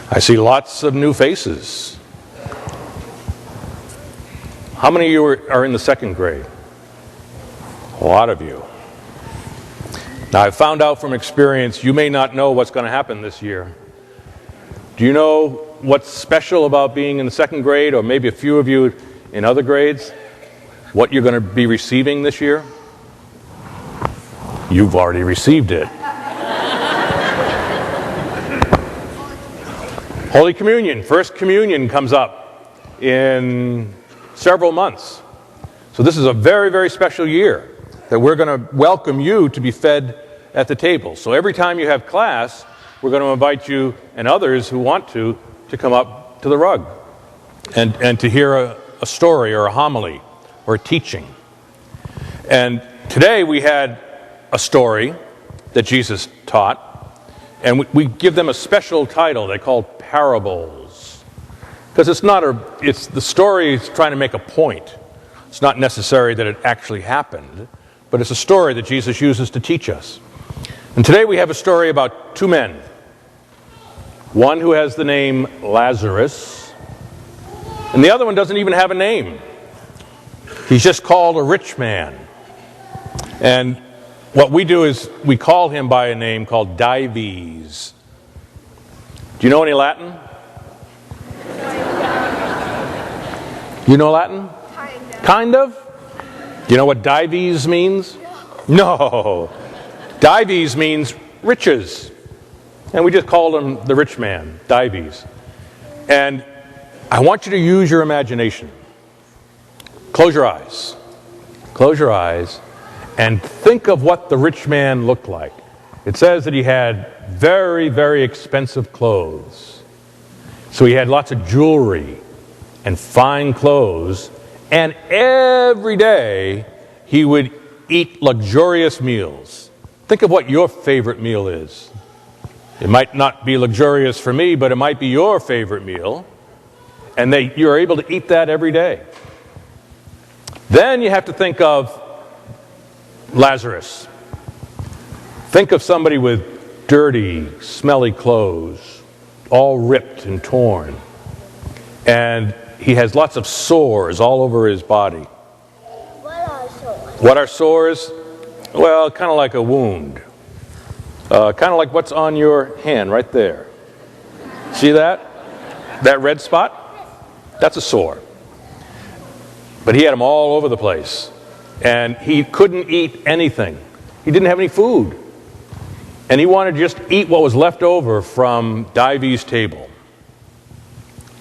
I see lots of new faces. How many of you are in the second grade? A lot of you. Now, I found out from experience, you may not know what's going to happen this year. Do you know what's special about being in the second grade, or maybe a few of you in other grades? What you're going to be receiving this year? You've already received it. Holy Communion, First Communion comes up in several months. So this is a very, very special year that we're going to welcome you to be fed at the table. So every time you have class, we're going to invite you and others who want to come up to the rug and to hear a story or a homily or a teaching. And today we had a story that Jesus taught, and we give them a special title they call parables, because it's the story is trying to make a point. It's not necessary that it actually happened, but it's a story that Jesus uses to teach us. And today we have a story about two men. One who has the name Lazarus, and the other one doesn't even have a name. He's just called a rich man. And what we do is we call him by a name called Dives. Do you know any Latin? You know Latin? Kind of. Do you know what Dives means? No. Dives means riches. And we just called him the rich man, Dives. And I want you to use your imagination. Close your eyes. Close your eyes and think of what the rich man looked like. It says that he had very, very expensive clothes. So he had lots of jewelry and fine clothes, and every day he would eat luxurious meals. Think of what your favorite meal is. It might not be luxurious for me, but it might be your favorite meal, and you're able to eat that every day. Then you have to think of Lazarus. Think of somebody with dirty, smelly clothes, all ripped and torn. And he has lots of sores all over his body. What are sores? What are sores? Well, kind of like a wound. Kind of like what's on your hand right there. See that? That red spot? That's a sore. But he had them all over the place. And he couldn't eat anything. He didn't have any food. And he wanted to just eat what was left over from Dives' table.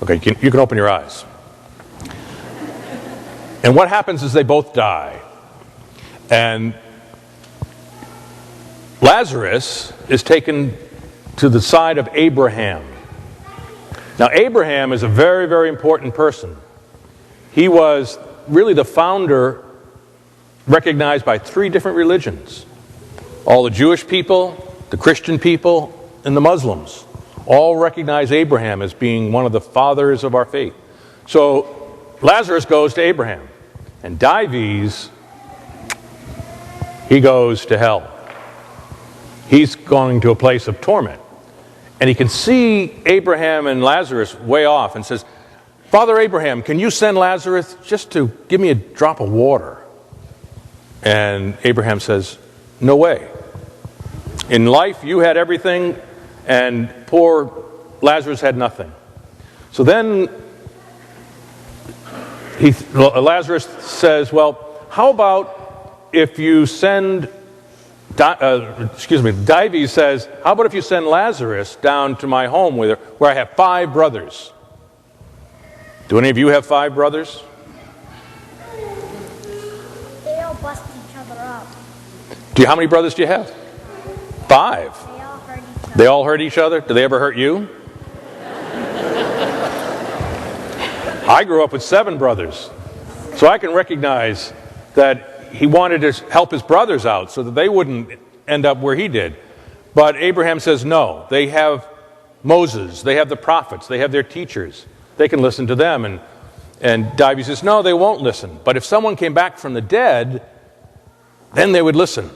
Okay, you can open your eyes. And what happens is they both die. And Lazarus is taken to the side of Abraham. Now, Abraham is a very, very important person. He was really the founder, recognized by 3 different religions. All the Jewish people, the Christian people, and the Muslims all recognize Abraham as being one of the fathers of our faith. So Lazarus goes to Abraham, and Dives, he goes to hell. He's going to a place of torment. And he can see Abraham and Lazarus way off and says, "Father Abraham, can you send Lazarus just to give me a drop of water?" And Abraham says, "No way. In life, you had everything, and poor Lazarus had nothing." So then Lazarus says, "Well, how about if you send..." Dives says, "How about if you send Lazarus down to my home where I have 5 brothers?" Do any of you have 5 brothers? They all bust each other up. How many brothers do you have? 5. They all hurt each other. They all hurt each other? Do they ever hurt you? I grew up with 7 brothers, so I can recognize that he wanted to help his brothers out so that they wouldn't end up where he did. But Abraham says no. They have Moses, they have the prophets, they have their teachers. They can listen to them. And Dives says, no, they won't listen. But if someone came back from the dead, then they would listen.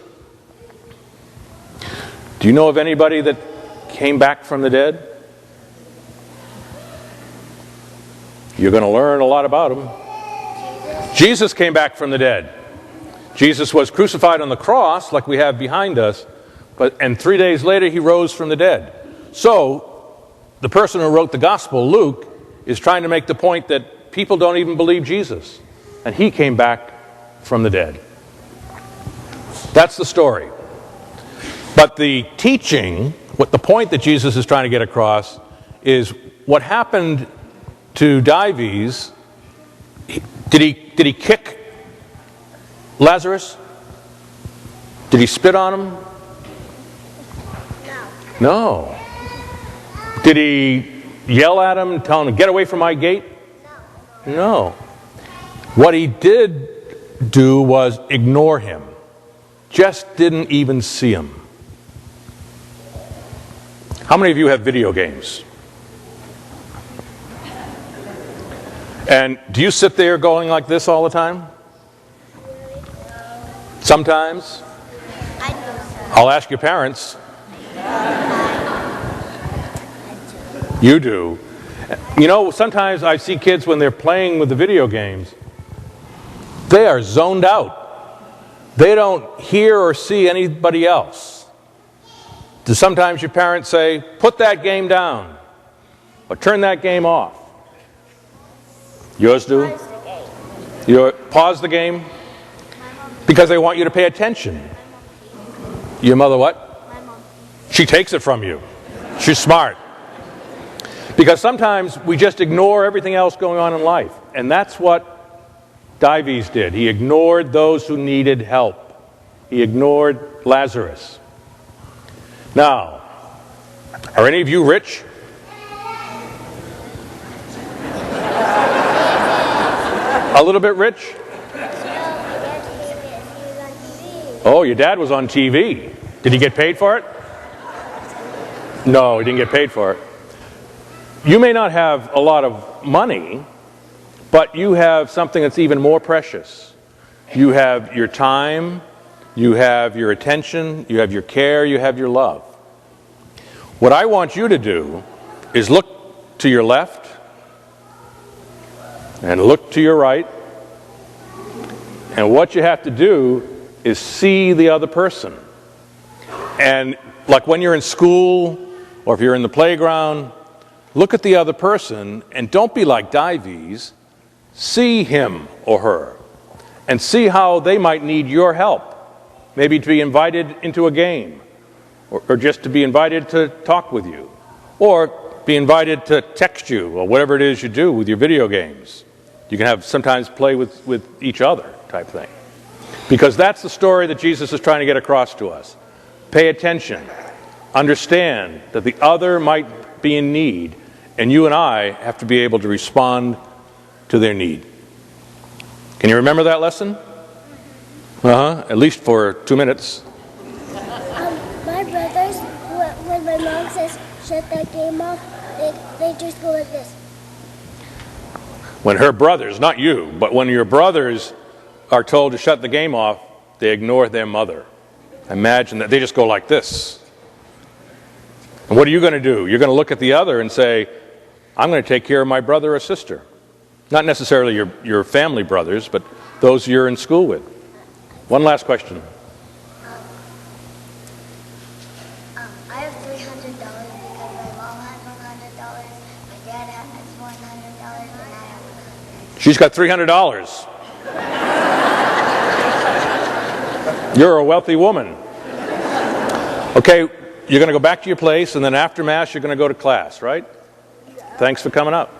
Do you know of anybody that came back from the dead? You're going to learn a lot about him. Jesus came back from the dead. Jesus was crucified on the cross, like we have behind us, and 3 days later he rose from the dead. So, the person who wrote the gospel, Luke, is trying to make the point that people don't even believe Jesus. And he came back from the dead. That's the story. But the teaching, the point that Jesus is trying to get across, is what happened to Dives. Did he kick Lazarus? Did he spit on him? No. Did he yell at him, tell him to get away from my gate? No. What he did do was ignore him. Just didn't even see him. How many of you have video games? And do you sit there going like this all the time? Sometimes? I'll ask your parents. You do. You know, sometimes I see kids when they're playing with the video games, they are zoned out. They don't hear or see anybody else. Do sometimes your parents say, put that game down, or turn that game off? Yours do? Pause the game? Because they want you to pay attention. Your mother what? My mom. She takes it from you. She's smart. Because sometimes we just ignore everything else going on in life. And that's what Dives did. He ignored those who needed help. He ignored Lazarus. Now, are any of you rich? A little bit rich? Oh, your dad was on TV. Did he get paid for it? No, he didn't get paid for it. You may not have a lot of money, but you have something that's even more precious. You have your time, you have your attention, you have your care, you have your love. What I want you to do is look to your left and look to your right. And what you have to do is see the other person. And like when you're in school or if you're in the playground, look at the other person and don't be like Dives. See him or her and see how they might need your help. Maybe to be invited into a game or just to be invited to talk with you or be invited to text you or whatever it is you do with your video games. You can have sometimes play with each other type thing. Because that's the story that Jesus is trying to get across to us. Pay attention. Understand that the other might be in need, and you and I have to be able to respond to their need. Can you remember that lesson? At least for 2 minutes. My brothers, when my mom says shut that game off, they just go like this. When her brothers, not you, but when your brothers are told to shut the game off, they ignore their mother. Imagine that. They just go like this. And what are you going to do? You're going to look at the other and say, I'm going to take care of my brother or sister. Not necessarily your family brothers, but those you're in school with. One last question. I have $300 because my mom has $100, my dad has $100, and I have $100. She's got $300. You're a wealthy woman. Okay, you're going to go back to your place, and then after Mass, you're going to go to class, right? Thanks for coming up.